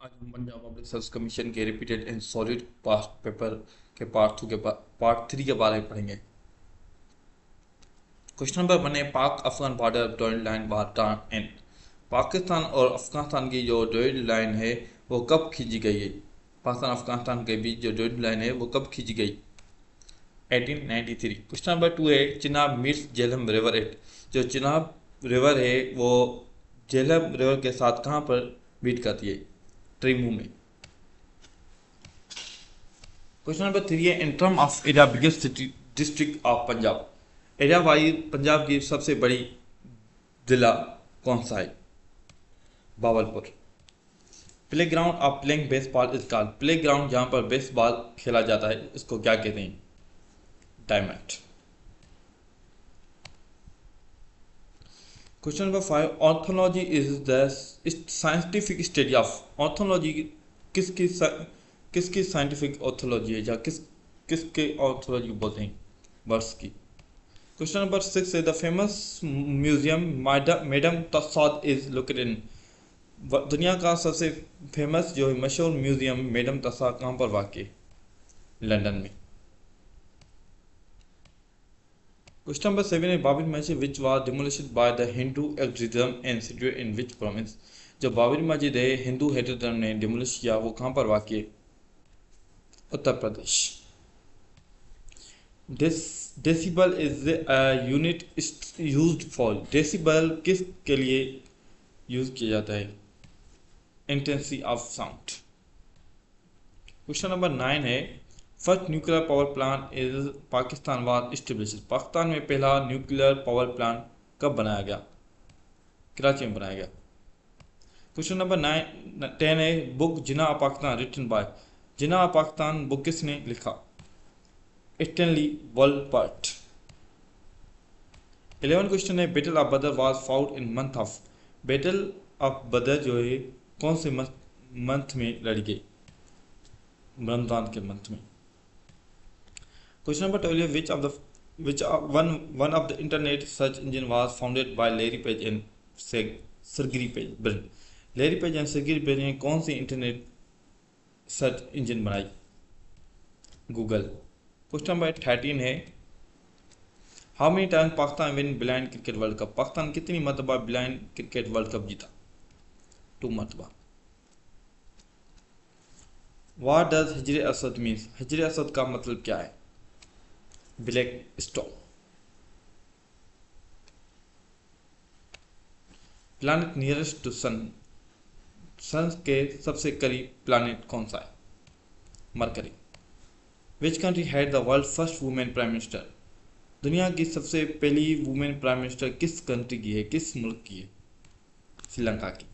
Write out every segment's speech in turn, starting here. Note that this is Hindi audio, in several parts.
आज हम पंजाब पब्लिक सर्विस कमीशन के repeated and solid past paper के पार्ट 2 के पार्ट 3 के बारे में पढ़ेंगे। क्वेश्चन नंबर 1 है Pak Afghan border joint line between and Pakistan और अफगानिस्तान की जो जॉइंट लाइन है वो कब खींची गई है। पाकिस्तान अफगानिस्तान के बीच जो जॉइंट लाइन है वो कब खींची गई? 1893। क्वेश्चन नंबर 2 है Chenab meets Jhelum river eight. जो चिनाब रिवर है वो झेलम रिवर के साथ कहाँ पर मीट करती है? ट्रिमू में। क्वेश्चन नंबर 3 है in term of area biggest district of Punjab. Area wise Punjab की सबसे बड़ी जिला कौन सा है? Bahawalpur. Play ground of playing baseball is called. Play ground जहाँ पर बेसबॉल खेला जाता है इसको क्या कहते हैं? Diamond. Question number 5 orthology is the scientific study of. Orthology किसकी किसकी साइंटिफिक ऑर्थोलॉजी है या किसके ऑर्थोलॉजी बोलते हैं? वर्ड्स की। क्वेश्चन नंबर 6 है the famous museum Madame Tussaud is located in. दुनिया का सबसे फेमस जो मशहूर म्यूजियम मैडम तस्साद कहाँ पर वाक़ है? लंदन में। क्वेश्चन नंबर 7 है Babri Masjid which was demolished by the Hindu एक्सिज्म and situated in which province. जो बाबरी मस्जिद है हिंदू हेरिटेज ने डिमोलिश किया वो कहाँ पर वाक़ है? Uttar Pradesh. Decibel is unit used for. Decibel किस के लिए यूज किया जाता है? Intensity of sound. Question number 9 है first nuclear power plant is Pakistan was established. Pakistan में पहला न्यूक्लियर पावर प्लांट कब बनाया गया? कराची में बनाया गया। क्वेश्चन नंबर 10 है book Jinnah of Pakistan written by. Jinnah of Pakistan book किसने लिखा? Stanley Wolpert. 11 क्वेश्चन है battle of Badr was fought in month of. Battle of Badr जो है कौन से मंथ में लड़ी गई? रमजान के मंथ में। Question number 12 which one of the internet search engine was founded by Larry Page and Sergey Brin. Larry Page and Sergey Brin ने कौन सी इंटरनेट सर्च इंजन बनाई? गूगल। क्वेश्चन नंबर 13 है how many time Pakistan win blind cricket world cup. Pakistan कितनी मरतबा ब्लाइंड क्रिकेट वर्ल्ड कप जीता? 2 मरतबा। What does Hijr Aswad means. Hijr Aswad का मतलब क्या है? Black stone. Planet nearest to सन। सन के सबसे करीब प्लानिट कौन सा है? Mercury. Which country had the world first women prime minister. दुनिया की सबसे पहली वुमेन प्राइम मिनिस्टर किस कंट्री की है, किस मुल्क की है? श्रीलंका की।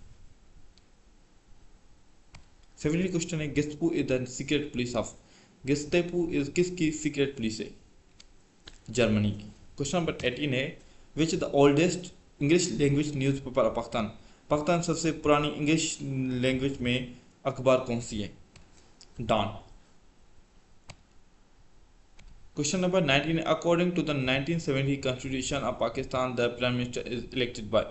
17 क्वेश्चन है Gestapo is the secret police of. Gestapo is किसकी सीक्रेट पुलिस है? जर्मनी की। क्वेश्चन नंबर 18 है which the oldest English language newspaper of Pakistan. Pakistan सबसे पुरानी इंग्लिश लैंग्वेज में अखबार कौन सी है? Dawn. Question number 19 according to the 1970 constitution of Pakistan the prime minister is elected by.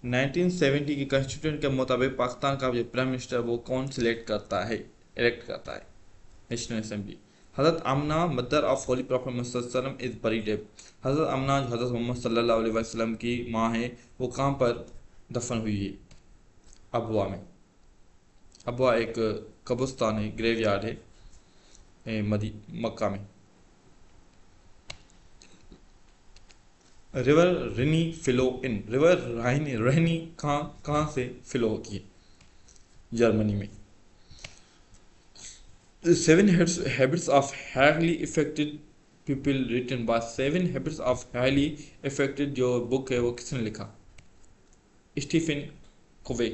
1970 की कॉन्स्टिट्यूशन के मुताबिक पाकिस्तान का जो प्राइम मिनिस्टर वो कौन सिलेक्ट करता है, इलेक्ट करता है? National assembly. Hazrat Amna mother of holy prophet Mohammad is buried. Hazrat Amna जो हज़रत मोहम्मद सल्लल्लाहु अलैहि वसल्लम की माँ है वो कहाँ पर दफन हुई है? अबवा में। अबवा एक कब्रिस्तान है, ग्रेवयार्ड है मक्का में। रिवर रिनी फिलो इन। रिवर रहनी कहाँ से फिलो होती है? जर्मनी में। 7 habits of highly affected people written by 7 habits of highly affected जो बुक है वो किसने लिखा? स्टीफन कोवे।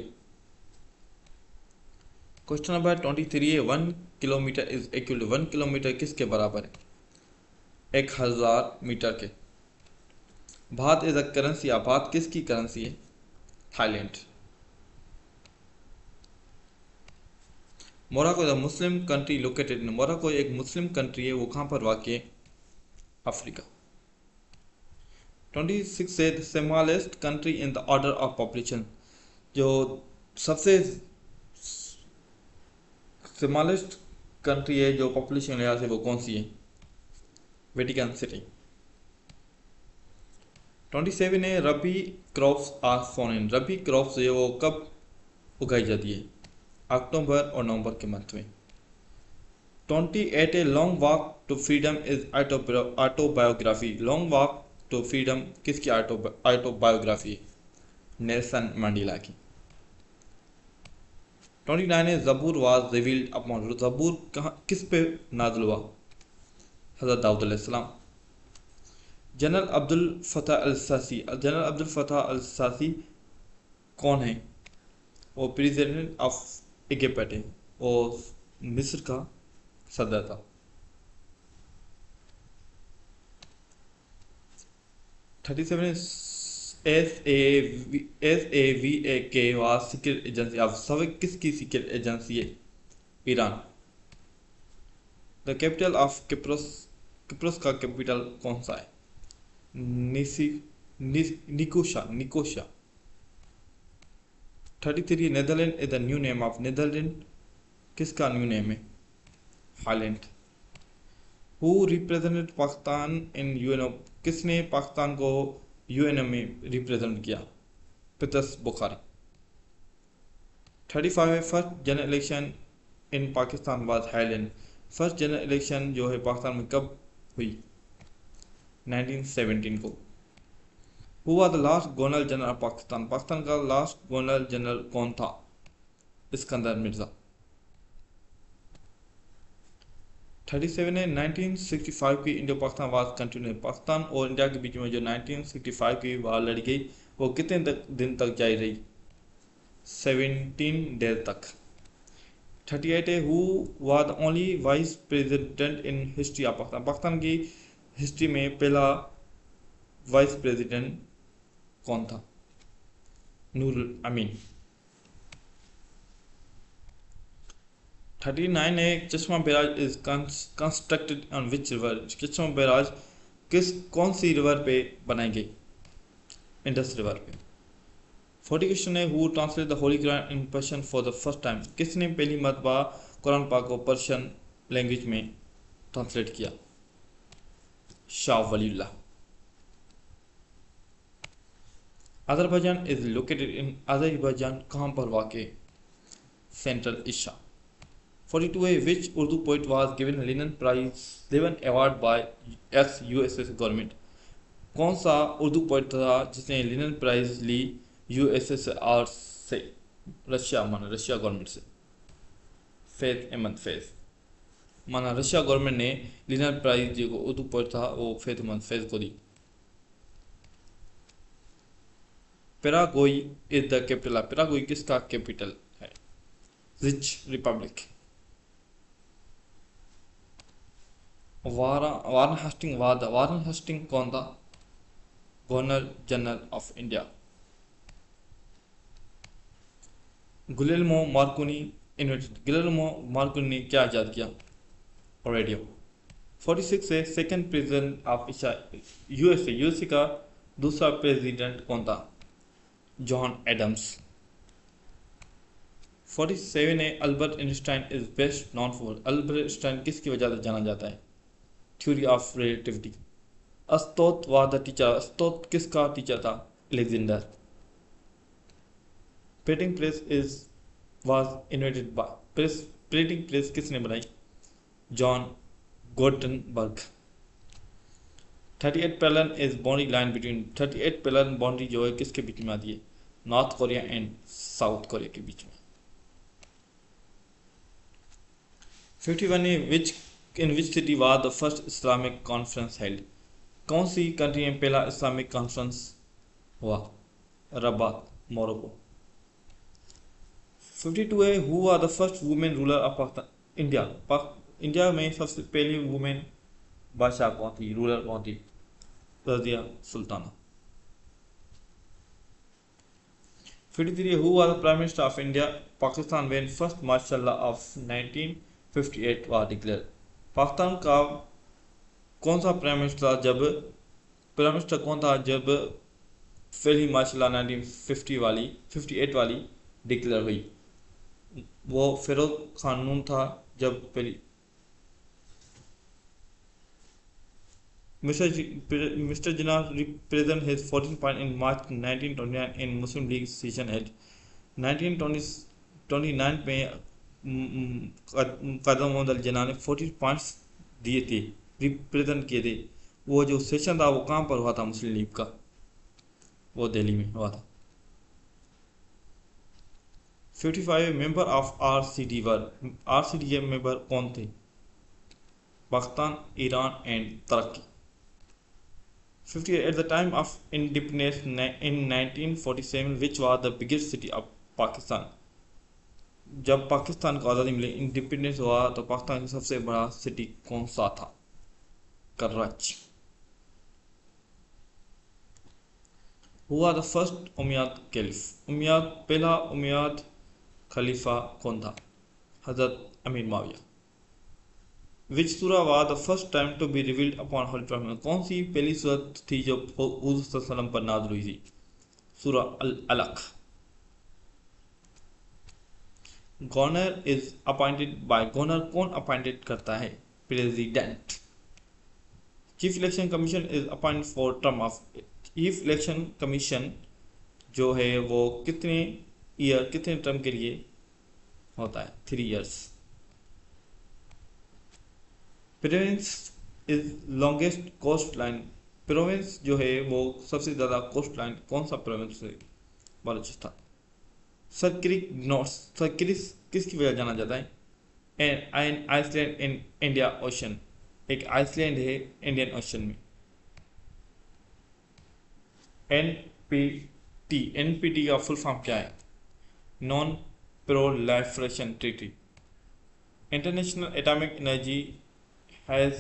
क्वेश्चन नंबर 23 है 1 किलोमीटर इज इक्वल 1 किलोमीटर किसके बराबर है? 1000 मीटर के। Bharat is a currency. Bharat किसकी करेंसी है? Thailand. Morocco the Muslim country located in. Morocco एक मुस्लिम कंट्री है वो कहाँ पर वाक़ है? अफ्रीका। 26 है the smallest country in the order of population. जो सबसे स्मॉलेस्ट कंट्री है जो पॉपुलेशन लिहाज से वो कौन सी है? Vatican City. 27 है rabi crops are sown in. Rabi crops है वो कब उगाई जाती है? अक्टूबर और नवंबर के मंथ में। 28 a long walk to freedom is autobiography. Long walk to freedom किसकी ऑटोबायोग्राफी है? नेल्सन मंडेला की। 29 है Zabur was revealed upon. Zabur कहाँ किस पे नाज़िल हुआ? हज़रत दाऊद अलैहिस्सलाम। जनरल अब्दुल फतह अल सासी। जनरल अब्दुल फतह अल सासी कौन है? वो प्रेसिडेंट ऑफ इजिप्ट है, वो मिस्र का सदर था। 37 SAVAK was secret agency of. SAVAK किसकी सीक्रेट एजेंसी है? Iran. The capital of Cyprus. Cyprus का कैपिटल कौन सा है? निसी Nicosia. Nicosia. 33 Netherland is the new name of. Netherland किसका न्यू नेम है? Holland. Who represented Pakistan in UNO. किसने पाकिस्तान को यूएनओ में रिप्रेजेंट किया? पीटर्स बुखारी। 35 है first general election in Pakistan was held in. First general election जो है पाकिस्तान में कब हुई? 1917 को। Who was the last governor general of Pakistan. Pakistan का लास्ट गवर्नर जनरल कौन था? इस्कंदर मिर्जा। 37 है 1965 की इंडो पाकिस्तान वार कंटिन्यू। पाकिस्तान और इंडिया के बीच में जो 1965 की वार लड़ी गई वो कितने दिन तक जारी रही? 17 डेज तक। 38 है who was the only vice president in history of Pakistan. Pakistan की हिस्ट्री में पहला वाइस प्रेसिडेंट कौन था? नूरुल अमीन। 39 है चश्मा barrage is constructed on which river. चश्मा बैराज कौन सी रिवर पे बनाई गई? इंडस रिवर पे। 40 क्वेश्चन है who translate the Holi Quran in Persian for the first time. किसने पहली मरतबा कुरान पाक को पर्शियन लैंग्वेज में ट्रांसलेट किया? Shah Waliullah. Azerbaijan is located in. Azerbaijan कहाँ पर वाक़? Central Asia. 42 है which Urdu poet was given Lenin prize Lenin award by ex USS government. कौन सा उर्दू पोइट था जिसने लिनन प्राइज ली यूएसएसआर से? रशिया माना रशिया गवर्नमेंट से। फैज अहमद फैज माना रशिया गवर्नमेंट ने लिनन प्राइज जो उर्दू पोइट था वो फैज अहमद फैज को दी। Paraguay is the capital. Paraguay किसका कैपिटल है? Rich republic. Warren Hasting Warren Hasting कौन था? Governor general of India. Guglielmo Marconi invented. Guglielmo Marconi ने क्या इजाद किया? रेडियो। 46 है second president of USA. USA का दूसरा प्रेसिडेंट कौन था? John Adams. 47 है Albert Einstein is best known for. Albert Einstein किसकी वजह से जाना जाता है? Theory of relativity. Aristotle was the teacher. Aristotle किसका टीचर था? Alexander. Printing press is was invented by. Printing press किसने बनाई? John Gutenberg. 38 parallel is boundary line between. 38 parallel boundary जो है किसके बीच में आती है? North Korea and South Korea के बीच में। 51 है which in which city was the first Islamic conference held. कौन सी कंट्री में पहला इस्लामिक कॉन्फ्रेंस हुआ? Rabat Morocco. 52 है who are the first women ruler of Pakistan. India में सबसे पहली वुमेन बादशाह कौन थी? रूलर कौन थी? Razia Sultana. 53 who are the prime minister of India Pakistan when first martial law of 1958 was declared. Pakistan का कौन सा प्राइम मिनिस्टर कौन था जब पहली मार्शल लॉ 1958 वाली डिक्लेयर हुई? वो फिरोज खानून था जब पहली Mr. Jinnah represented his 14 point in March 1929 in Muslim League session at 1929 में कदम मोहम्मद अल जिन्ना ने 40 पॉइंट्स दिए थे, रिप्रेजेंट किए थे। वो जो सेशन था वो कहाँ पर हुआ था मुस्लिम लीग का, वो दिल्ली में हुआ था। 55 member of RCD were, RCD के मेंबर कौन थे? Pakistan, Iran and Turkey. 50 at the time of independence in 1947 which was the biggest city of Pakistan। जब पाकिस्तान को आज़ादी मिली, इंडिपेंडेंस हुआ, तो पाकिस्तान का सबसे बड़ा सिटी कौन सा था? Karachi. Who was the first Umayyad caliph, Umayyad पहला उमैयद खलीफा कौन था? हजरत Amir Muawiya. Which surah was the first time to be revealed upon हजरत मोहम्मद, कौन सी पहली सूरत थी जो हुजूर सल्लल्लाहु अलैहि वसल्लम पर नाज़िल हुई थी? सूरा अल अलक। Governor is appointed by, governor कौन अपॉइंटेड करता है? President. Chief election commission is appointed for term of, chief election commission जो है वो कितने ईयर, कितने टर्म के लिए होता है? 3 years. Province is longest coast line, province जो है वो सबसे ज़्यादा कोस्ट लाइन कौन सा प्रोविंस है? बलूचिस्तान। सरक्रिक नॉर्थ, सरक्रिक किसकी वजह जाना जाता है? An island in India ocean, एक आइसलैंड है इंडियन ओशन में। एनपीटी, एनपीटी का फुल फॉर्म क्या है? Non proliferation treaty. International atomic energy has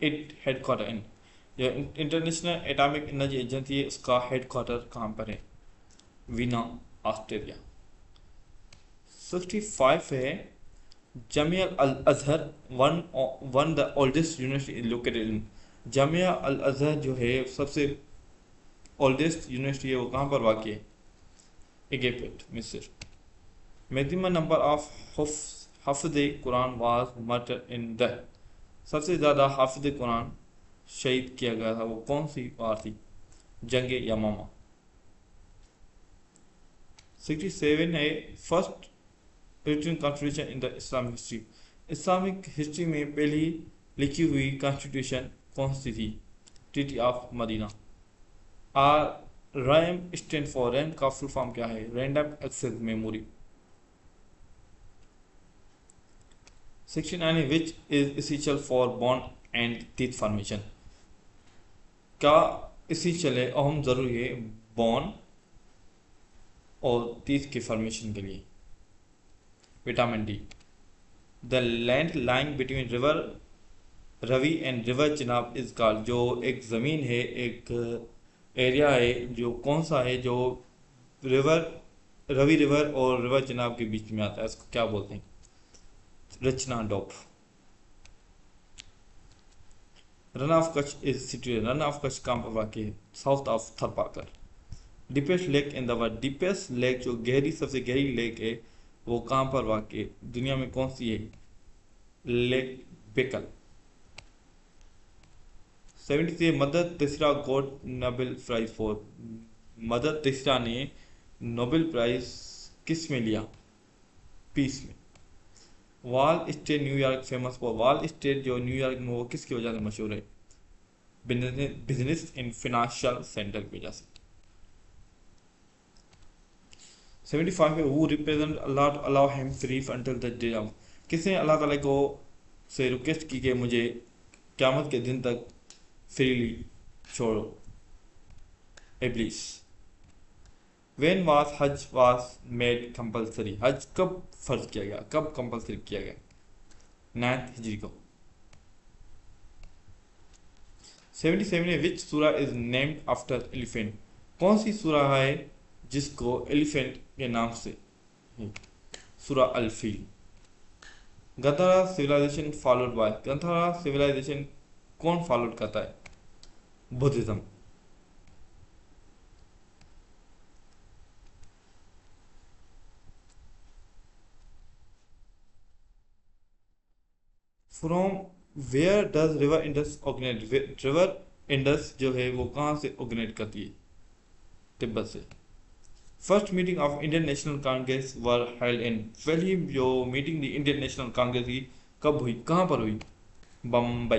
it headquarter in, जो इंटरनेशनल एटॉमिक एनर्जी एजेंसी है उसका हेडक्वार्टर कहाँ पर है? वीना, ऑस्ट्रेलिया। 65 है Jamia Al Azhar one the oldest university located in, Jamia Al Azhar जो है सबसे ओल्डेस्ट यूनिवर्सिटी है वो कहाँ पर वाक़ है? इजिप्ट, मिस्र। मैक्सिमम नंबर ऑफ हाफिज़ Quran was murdered in the, सबसे ज़्यादा हाफिज़ कुरान शहीद किया गया था वो कौन सी वार थी? जंग यमामा। 67 है first written constitution in the Islamic history, Islamic history में पहली लिखी हुई कॉन्स्टिट्यूशन कौन सी थी? Treaty of Medina. Are RAM stand for, RAM का फुल फॉर्म क्या है? Random access memory. 69 which is essential for bone and teeth formation, क्या इसेंशियल है, अहम ज़रूरी है बोन और टीथ के फॉर्मेशन के लिए? Vitamin D. The land lying between river Ravi and river Chenab is called, जो एक ज़मीन है, एक एरिया है जो कौन सा है, जो रिवर रवि रिवर और रिवर चिनाब के बीच में आता है, इसको क्या बोलते हैं? Rachna Doab. Run of Kutch is situated, run of Kutch कहाँ पर वाक़ है? South of Tharparkar. Deepest lake in the world, deepest lake जो गहरी सबसे गहरी लेक है वो कहाँ पर वाक़ है? दुनिया में कौन सी है? लेक बेकल। 73 मदर तेसरा got Nobel prize for, mother तेसरा ने नोबेल प्राइज किस में लिया? पीस में। Wall street New York famous for, wall street जो न्यूयॉर्क में वो किसकी वजह से मशहूर है? बिजनेस इन फिनेंशियल सेंटर की वजह से। 75 में वो represent Allah to allow him free until the day of, किसने अल्लाह ताला को से रिक्वेस्ट की कि मुझे क़यामत के दिन तक फ्रीली छोड़ो? इब्लीस। When was हज was made compulsory, हज कब फर्ज किया गया, कब कंपल्सरी किया गया? 9th हिजरी को। 77 में विच सूरा इज नेम्ड आफ्टर एलिफेंट, कौन सी सूरा है जिसको एलिफेंट के नाम से है? सूरा अल फील। Gandhara civilization followed by, Gandhara civilization कौन फॉलोड करता है? Buddhism. From where does river Indus originate, river Indus जो है वो कहाँ से ऑर्गेनाइट करती है? तिब्बत से। First meeting of Indian national Congress were held in, पहली जो मीटिंग थी इंडियन नेशनल कांग्रेस की कब हुई, कहाँ पर हुई? बम्बई।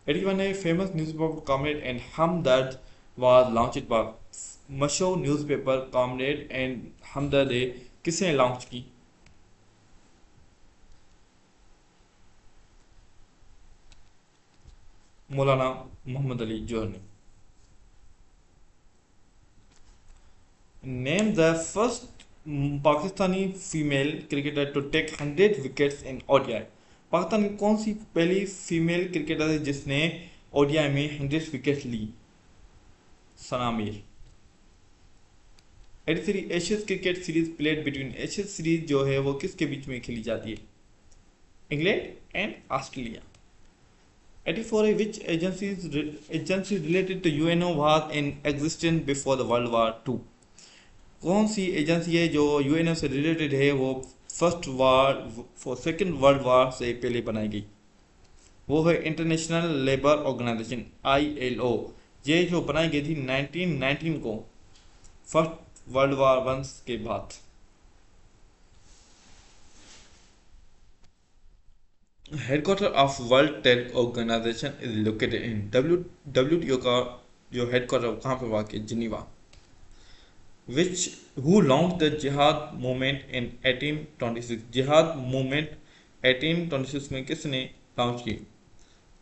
81 है famous newspaper Comrade and Hamdard was launched by, मशहूर न्यूज़पेपर कॉमरेड एंड हमदर्द किसने लॉन्च की? मौलाना मोहम्मद अली जौहर ने। Name the first Pakistani female cricketer to take 100 wickets in ODI, Pakistan की कौन सी पहली फीमेल क्रिकेटर है जिसने ओडीआई में 100 विकेट ली? Sana Mir. 83 Ashes cricket series played between, Ashes series जो है वो किसके बीच में खेली जाती है? England and Australia. 84 है which agency related to UNO was in existence before the world war two, कौन सी एजेंसी है जो यूएनओ से रिलेटेड है, वो सेकेंड वर्ल्ड वार से पहले बनाई गई? वो है इंटरनेशनल लेबर ऑर्गेनाइजेशन ILO, ये जो बनाई गई थी 1919 को, फर्स्ट वर्ल्ड वार वन के बाद। Headquarter of World Trade Organisation is located in, WTO का जो हेडक्वार्टर कहाँ पर वाक़ है? Geneva. which who launched the jihad movement in 1826, जिहाद मूवमेंट 1826 में किसने लॉन्च की?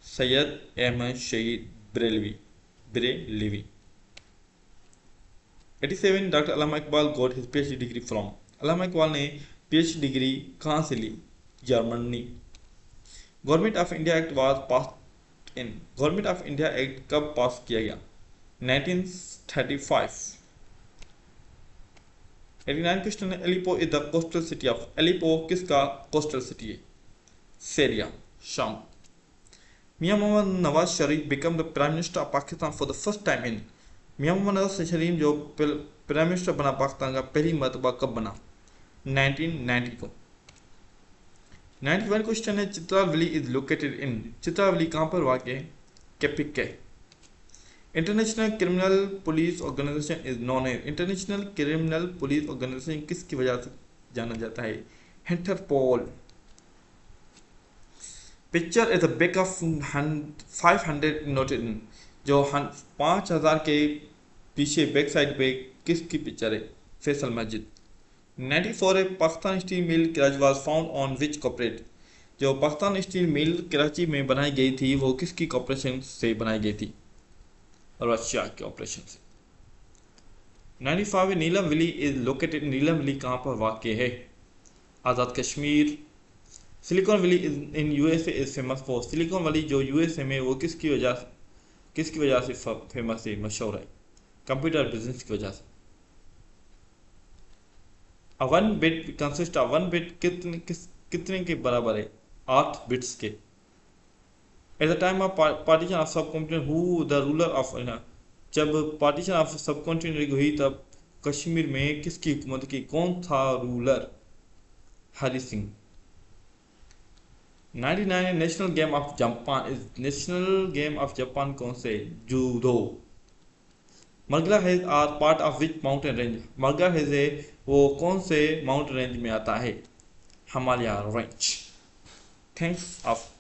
Syed Ahmad Shaheed Barelvi. 87 doctor Allama Iqbal got his PhD degree from, Allama Iqbal ने PhD डिग्री कहाँ से ली? Germany. Government of India act was pass in, government of India act कब पास किया गया? 1935। 89 क्वेश्चन है Aleppo is the coastal city of, Aleppo किसका कोस्टल सिटी है? सीरिया, शाम। Mian Mohammad Nawaz Sharif become the prime minister of Pakistan for the first time इन, मियां मोहम्मद नवाज शरीफ जो प्राइम मिनिस्टर बना पाकिस्तान का पहली मरतबा कब बना? 1990 को। 91 क्वेश्चन है चित्रावली इज लोकेटेड इन, चित्रावली कहाँ पर वाक़ है? KPK। International Criminal Police Organisation is known as, International Criminal Police Organisation किसकी वजह से जाना जाता है? Interpol. Picture is the back of 500 noted, जो 5000 के पीछे बैक साइड पे किसकी पिक्चर है? फैसल मस्जिद। 94 है Pakistan steel mill Karachi was found on which corporate, जो पाकिस्तान स्टील मिल कराची में बनाई गई थी वो किसकी कॉर्पोरेशन से बनाई गई थी? रशिया के ऑपरेशन से। 95 Neelum valley is located, Neelum valley कहाँ पर वाक़ है? Azad Kashmir. Silicon Valley in USA is famous for, Silicon Valley जो USA में वो किसकी वजह से फेमस है, मशहूर है? कंप्यूटर बिजनेस की वजह से। One bit consist of, one bit कितने के बराबर है? 8 बिट्स के। At the time of partition of subcontinent who the ruler of, जब पार्टीशन ऑफ सब कॉन्टिनेंट हुई तब कश्मीर में किसकी हुकूमत की, कौन था ruler? Hari Singh. 99 national game of Japan is, national game of Japan कौन से? Judo. Margalla hills are part of which mountain range, Margalla hills है वो कौन से माउंटेन रेंज में आता है? हिमालय रेंज। Thanks of